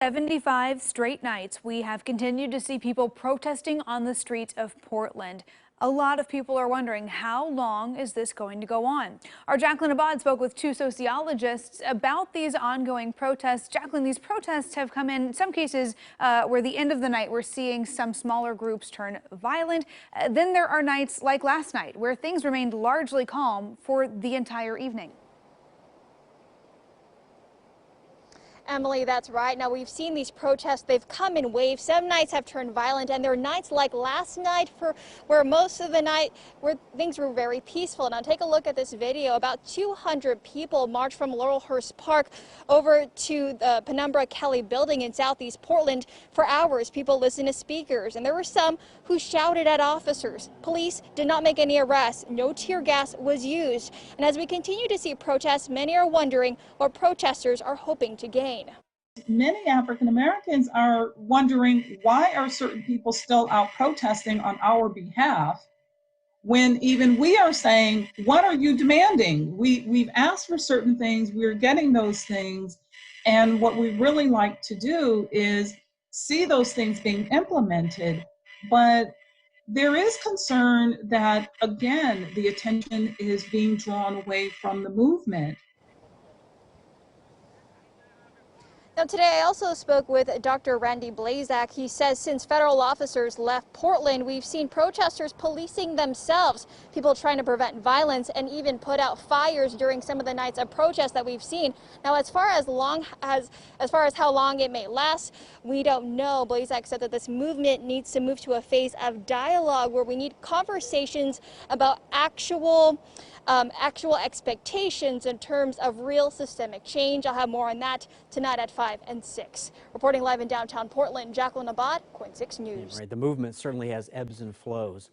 75 straight nights, we have continued to see people protesting on the streets of Portland. A lot of people are wondering, how long is this going to go on? Our Jacqueline Abad spoke with two sociologists about these ongoing protests. Jacqueline, these protests have come in some cases where the end of the night we're seeing some smaller groups turn violent. Then there are nights like last night where things remained largely calm for the entire evening. Emily, that's right. Now, we've seen these protests. They've come in waves. Some nights have turned violent, and there are nights like last night where most of the night where things were very peaceful. Now, take a look at this video. About 200 people marched from Laurelhurst Park over to the Penumbra Kelly building in Southeast Portland for hours. People listened to speakers, and there were some who shouted at officers. Police did not make any arrests. No tear gas was used. And as we continue to see protests, many are wondering what protesters are hoping to gain. Many African Americans are wondering, why are certain people still out protesting on our behalf when even we are saying, what are you demanding? We've asked for certain things, we're getting those things, and what we really like to do is see those things being implemented. But there is concern that, again, the attention is being drawn away from the movement. Now, today I also spoke with Dr. Randy Blazak. He says since federal officers left Portland, we've seen protesters policing themselves, people trying to prevent violence and even put out fires during some of the nights of protests that we've seen. Now, as far as how long it may last, we don't know. Blazak said that this movement needs to move to a phase of dialogue where we need conversations about actual expectations in terms of real systemic change. I'll have more on that tonight at 5 and 6. Reporting live in downtown Portland, Jacqueline Abad, KOIN 6 News. Right, the movement certainly has ebbs and flows.